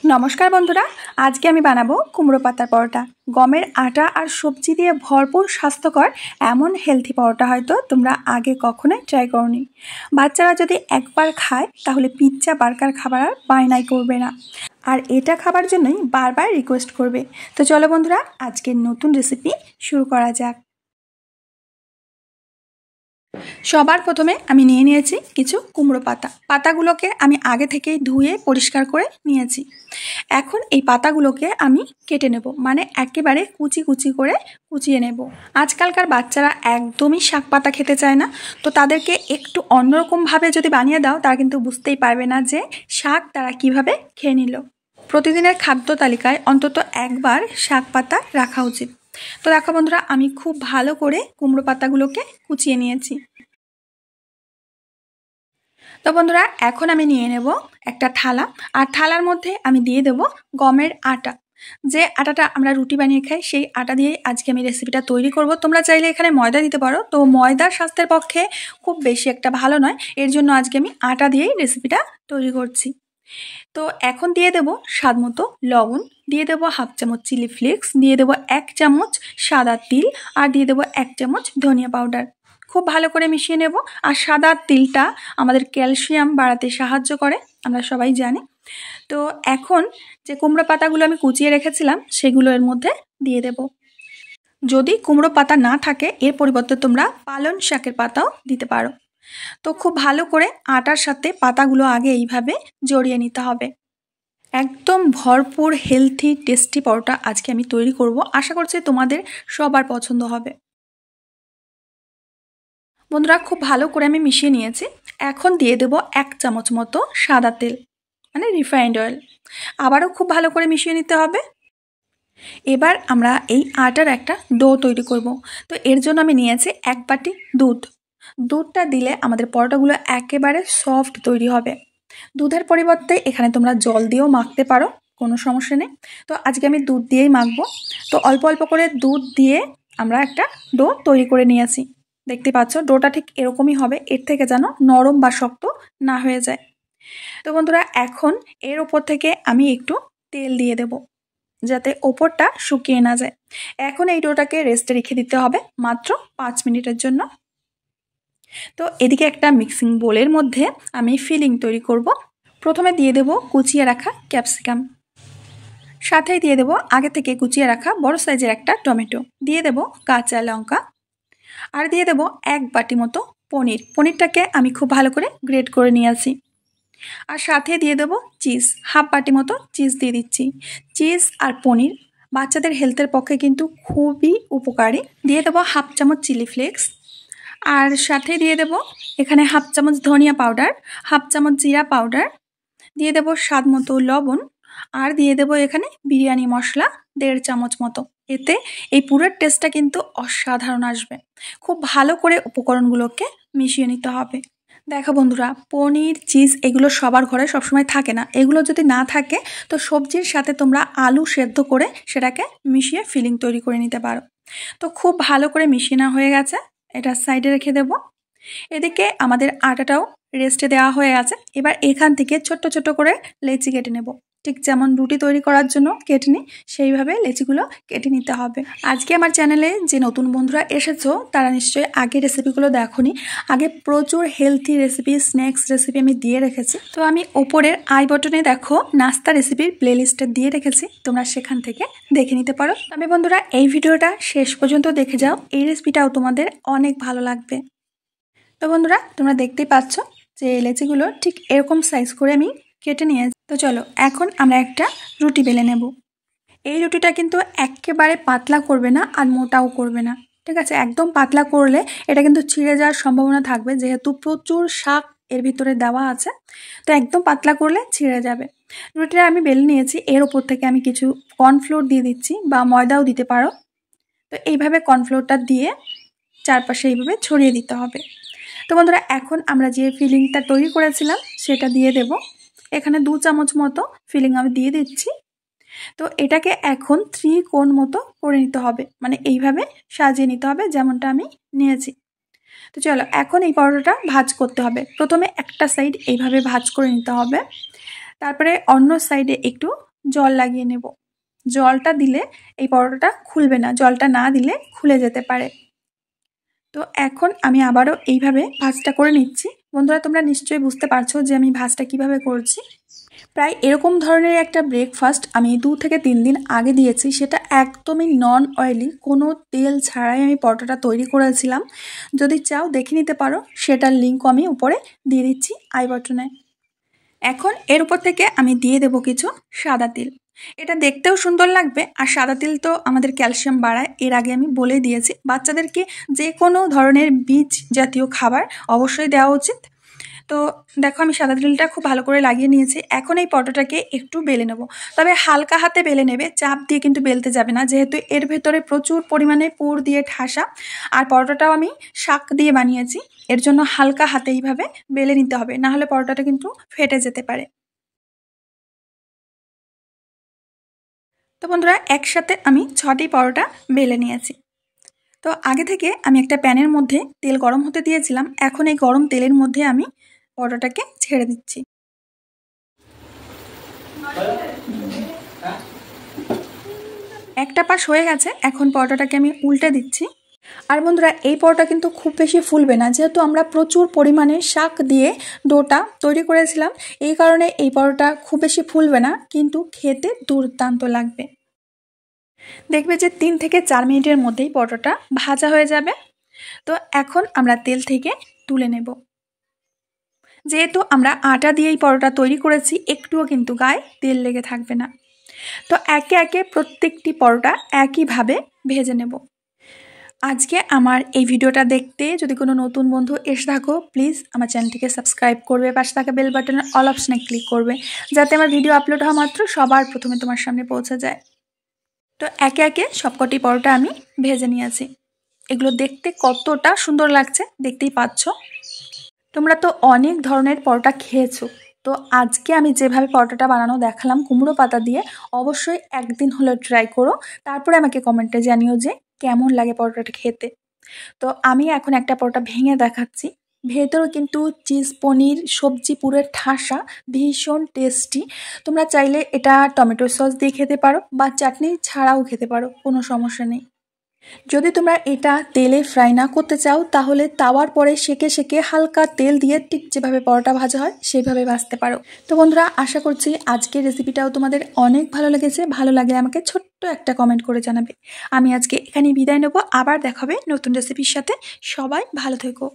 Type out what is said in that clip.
নমস্কার বন্ধুরা, আজকে আমি বানাবো কুমড়ো পাতার পরোটা। গমের আটা আর সবজি দিয়ে ভরপুর স্বাস্থ্যকর এমন হেলথি পরোটা হয়তো তোমরা আগে কখনোই ট্রাই করোনি। বাচ্চারা যদি একবার খায় তাহলে পিৎজা বার্গার খাবার আর বায়নাই করবে না, আর এটা খাবার জন্যই বারবার রিকোয়েস্ট করবে। তো চলো বন্ধুরা, আজকের নতুন রেসিপি শুরু করা যাক। সবার প্রথমে আমি নিয়ে নিয়েছি কিছু কুমড়ো পাতা। পাতাগুলোকে আমি আগে থেকেই ধুয়ে পরিষ্কার করে নিয়েছি। এখন এই পাতাগুলোকে আমি কেটে নেব, মানে একেবারে কুচি কুচি করে কুচিয়ে নেব। আজকালকার বাচ্চারা একদমই শাক পাতা খেতে চায় না, তো তাদেরকে একটু অন্যরকমভাবে যদি বানিয়ে দাও তারা কিন্তু বুঝতেই পারবে না যে শাক তারা কিভাবে খেয়ে নিল। প্রতিদিনের খাদ্য তালিকায় অন্তত একবার শাক পাতা রাখা উচিত। তো দেখো বন্ধুরা, আমি খুব ভালো করে কুমড়ো পাতাগুলোকে কুচিয়ে নিয়েছি। তো বন্ধুরা, এখন আমি নিয়ে নেব একটা থালা, আর থালার মধ্যে আমি দিয়ে দেব গমের আটা। যে আটাটা আমরা রুটি বানিয়ে খাই সেই আটা দিয়েই আজকে আমি রেসিপিটা তৈরি করব। তোমরা চাইলে এখানে ময়দা দিতে পারো, তো ময়দা স্বাস্থ্যের পক্ষে খুব বেশি একটা ভালো নয়, এর জন্য আজকে আমি আটা দিয়েই রেসিপিটা তৈরি করছি। তো এখন দিয়ে দেব স্বাদ মতো লবণ, দিয়ে দেব হাফ চামচ চিলি ফ্লেক্স, দিয়ে দেব 1 চামচ সাদা তিল, আর দিয়ে দেব 1 চামচ ধনিয়া পাউডার। খুব ভালো করে মিশিয়ে নেব। আর সাদা তিলটা আমাদের ক্যালসিয়াম বাড়াতে সাহায্য করে, আমরা সবাই জানি। তো এখন যে কুমড়ো পাতাগুলো আমি কুচিয়ে রেখেছিলাম সেগুলো এর মধ্যে দিয়ে দেব। যদি কুমড়ো পাতা না থাকে এর পরিবর্তে তোমরা পালং শাকের পাতাও দিতে পারো। তো খুব ভালো করে আটার সাথে পাতাগুলো আগে এইভাবে জড়িয়ে নিতে হবে। একদম ভরপুর হেলথি টেস্টি পরোটা আজকে আমি তৈরি করব। আশা করছি তোমাদের সবার পছন্দ হবে। বন্ধুরা, খুব ভালো করে আমি মিশিয়ে নিয়েছি। এখন দিয়ে দেব 1 চামচ মতো সাদা তেল, মানে রিফাইন্ড অয়েল। আবারও খুব ভালো করে মিশিয়ে নিতে হবে। এবার আমরা এই আটার একটা ডো তৈরি করব। তো এর জন্য আমি নিয়েছি 1 বাটি দুধ। দুধটা দিলে আমাদের পরোটাগুলো একেবারে সফট তৈরি হবে। দুধের পরিবর্তে এখানে তোমরা জল দিয়েও মাখতে পারো, কোনো সমস্যা নেই। তো আজকে আমি দুধ দিয়েই মাখবো। তো অল্প অল্প করে দুধ দিয়ে আমরা একটা ডো তৈরি করে নিয়েছি। দেখতে পাচ্ছ ডোটা ঠিক এরকমই হবে, এর থেকে যেন নরম বা শক্ত না হয়ে যায়। তো বন্ধুরা, এখন এর ওপর থেকে আমি একটু তেল দিয়ে দেব যাতে ওপরটা শুকিয়ে না যায়। এখন এই ডোটাকে রেস্টে রেখে দিতে হবে মাত্র 5 মিনিটের জন্য। তো এদিকে একটা মিক্সিং বোলের মধ্যে আমি ফিলিং তৈরি করব। প্রথমে দিয়ে দেব কুচিয়ে রাখা ক্যাপসিকাম, সাথেই দিয়ে দেব আগে থেকে কুচিয়ে রাখা বড় সাইজের একটা টমেটো, দিয়ে দেব কাঁচা লঙ্কা, আর দিয়ে দেব 1 বাটি মতো পনির। পনিরটাকে আমি খুব ভালো করে গ্রেট করে নিয়েছি। আর সাথে দিয়ে দেব চিজ, হাফ বাটি মতো চিজ দিয়ে দিচ্ছি। চিজ আর পনির বাচ্চাদের হেলথের পক্ষে কিন্তু খুবই উপকারী। দিয়ে দেব হাফ চামচ চিলি ফ্লেক্স, আর সাথে দিয়ে দেব এখানে হাফ চামচ ধনিয়া পাউডার, হাফ চামচ জিরা পাউডার, দিয়ে দেব স্বাদ মতো লবণ, আর দিয়ে দেব এখানে বিরিয়ানি মশলা 1.5 চামচ মতো। এতে এই পুরোর টেস্টটা কিন্তু অসাধারণ আসবে। খুব ভালো করে উপকরণগুলোকে মিশিয়ে নিতে হবে। দেখো বন্ধুরা, পনির চিজ এগুলো সবার ঘরে সবসময় থাকে না। এগুলো যদি না থাকে তো সবজির সাথে তোমরা আলু সেদ্ধ করে সেটাকে মিশিয়ে ফিলিং তৈরি করে নিতে পারো। তো খুব ভালো করে মিশিয়ে নেওয়া হয়ে গেছে, এটা সাইডে রেখে দেব। এদিকে আমাদের আটাটাও রেস্টে দেওয়া হয়ে গেছে। এবার এখান থেকে ছোট্ট ছোট্ট করে লেচি কেটে নেব। ঠিক যেমন রুটি তৈরি করার জন্য কেটে নিই সেইভাবে লেচিগুলো কেটে নিতে হবে। আজকে আমার চ্যানেলে যে নতুন বন্ধুরা এসেছো তারা নিশ্চয়ই আগে রেসিপিগুলো দেখোনি। আগে প্রচুর হেলথি রেসিপি, স্ন্যাক্স রেসিপি আমি দিয়ে রেখেছি। তো আমি ওপরের আই বটনে দেখো নাস্তা রেসিপির প্লেলিস্টে দিয়ে রেখেছি, তোমরা সেখান থেকে দেখে নিতে পারো। তবে বন্ধুরা, এই ভিডিওটা শেষ পর্যন্ত দেখে যাও, এই রেসিপিটাও তোমাদের অনেক ভালো লাগবে। তো বন্ধুরা, তোমরা দেখতেই পাচ্ছ যে লেচিগুলো ঠিক এরকম সাইজ করে আমি কেটে নিয়েছি। তো চলো এখন আমরা একটা রুটি বেলে নেব। এই রুটিটা কিন্তু একেবারে পাতলা করবে না আর মোটাও করবে না, ঠিক আছে? একদম পাতলা করলে এটা কিন্তু ছিঁড়ে যাওয়ার সম্ভাবনা থাকবে, যেহেতু প্রচুর শাক এর ভিতরে দেওয়া আছে। তো একদম পাতলা করলে ছিঁড়ে যাবে। রুটিটা আমি বেলে নিয়েছি, এর ওপর থেকে আমি কিছু কর্নফ্লোর দিয়ে দিচ্ছি, বা ময়দাও দিতে পারো। তো এইভাবে কর্নফ্লোরটা দিয়ে চারপাশে এইভাবে ছড়িয়ে দিতে হবে। তো বন্ধুরা, এখন আমরা যে ফিলিংটা তৈরি করেছিলাম সেটা দিয়ে দেব। এখানে 2 চামচ মতো ফিলিং আমি দিয়ে দিচ্ছি। তো এটাকে এখন 3 কোণ মতো করে নিতে হবে, মানে এইভাবে সাজিয়ে নিতে হবে যেমনটা আমি নিয়েছি। তো চলো এখন এই পরোটাটা ভাঁজ করতে হবে। প্রথমে একটা সাইড এইভাবে ভাঁজ করে নিতে হবে, তারপরে অন্য সাইডে একটু জল লাগিয়ে নেব। জলটা দিলে এই পরোটাটা খুলবে না, জলটা না দিলে খুলে যেতে পারে। তো এখন আমি আবারও এইভাবে ভাঁজটা করে নিচ্ছি। বন্ধুরা, তোমরা নিশ্চয়ই বুঝতে পারছো যে আমি ভাঁজটা কিভাবে করছি। প্রায় এরকম ধরনের একটা ব্রেকফাস্ট আমি 2 থেকে 3 দিন আগে দিয়েছি। সেটা একদমই নন অয়েলি, কোনো তেল ছাড়াই আমি পরোটাটা তৈরি করেছিলাম। যদি চাও দেখে নিতে পারো, সেটার লিঙ্ক আমি উপরে দিয়ে দিচ্ছি আই বাটনে। এখন এর উপর থেকে আমি দিয়ে দেব কিছু সাদা তিল। এটা দেখতেও সুন্দর লাগবে, আর সাদা তিল তো আমাদের ক্যালসিয়াম বাড়ায়, এর আগে আমি বলে দিয়েছি। বাচ্চাদেরকে যে কোনো ধরনের বীজ জাতীয় খাবার অবশ্যই দেওয়া উচিত। তো দেখো, আমি সাদা তিলটা খুব ভালো করে লাগিয়ে নিয়েছি। এখন এই পরোটাটাকে একটু বেলে নেব, তবে হালকা হাতে বেলে নেবে, চাপ দিয়ে কিন্তু বেলতে যাবে না, যেহেতু এর ভেতরে প্রচুর পরিমাণে পুর দিয়ে ঠাসা। আর পরোটাটাও আমি শাক দিয়ে বানিয়েছি, এর জন্য হালকা হাতে এইভাবে বেলে নিতে হবে, না হলে পরোটাটা কিন্তু ফেটে যেতে পারে। তো বন্ধুরা, একসাথে আমি 6টি পরোটা বেলে নিয়েছি। তো আগে থেকে আমি একটা প্যানের মধ্যে তেল গরম হতে দিয়েছিলাম। এখন এই গরম তেলের মধ্যে আমি পরোটাটাকে ছেড়ে দিচ্ছি। একটা পাশ হয়ে গেছে, এখন পরোটাটাকে আমি উল্টে দিচ্ছি। আর বন্ধুরা, এই পরোটা কিন্তু খুব বেশি ফুলবে না, যেহেতু আমরা প্রচুর পরিমাণে শাক দিয়ে ডোটা তৈরি করেছিলাম। এই কারণে এই পরোটা খুব বেশি ফুলবে না, কিন্তু খেতে দুর্দান্ত লাগবে। দেখবে যে 3 থেকে 4 মিনিটের মধ্যেই পরোটাটা ভাজা হয়ে যাবে। তো এখন আমরা তেল থেকে তুলে নেব। যেহেতু আমরা আটা দিয়েই পরোটা তৈরি করেছি, একটুও কিন্তু গায়ে তেল লেগে থাকবে না। তো একে একে প্রত্যেকটি পরোটা একইভাবে ভেজে নেব। আজকে আমার এই ভিডিওটা দেখতে যদি কোনো নতুন বন্ধু এসে থাকো, প্লিজ আমার চ্যানেলটিকে সাবস্ক্রাইব করবে, পাশে থাকা বেল বাটনের অল অপশনে ক্লিক করবে, যাতে আমার ভিডিও আপলোড হওয়া মাত্র সবার প্রথমে তোমার সামনে পৌঁছে যায়। তো একে একে সবকটি পরোটা আমি ভেজে নিয়েছি। এগুলো দেখতে কতটা সুন্দর লাগছে দেখতেই পাচ্ছ। তোমরা তো অনেক ধরনের পরোটা খেয়েছো, তো আজকে আমি যেভাবে পরোটাটা বানানো দেখালাম কুমড়ো পাতা দিয়ে, অবশ্যই একদিন হলেও ট্রাই করো। তারপরে আমাকে কমেন্টে জানিও যে কেমন লাগে পরোটাটা খেতে। তো আমি এখন একটা পরোটা ভেঙে দেখাচ্ছি। ভেতরেও কিন্তু চিজ পনির সবজি পুরের ঠাসা, ভীষণ টেস্টি। তোমরা চাইলে এটা টমেটো সস দিয়ে খেতে পারো বা চাটনি ছাড়াও খেতে পারো, কোনো সমস্যা নেই। যদি তোমরা এটা তেলে ফ্রাই না করতে চাও, তাহলে তাওয়ার পরে সেকে সেকে হালকা তেল দিয়ে ঠিক যেভাবে পরোটা ভাজা হয় সেভাবে ভাজতে পারো। তো বন্ধুরা, আশা করছি আজকের রেসিপিটাও তোমাদের অনেক ভালো লেগেছে। ভালো লাগলে আমাকে ছোট্ট একটা কমেন্ট করে জানাবে। আমি আজকে এখানেই বিদায় নেব, আবার দেখাবে নতুন রেসিপির সাথে। সবাই ভালো থেকো।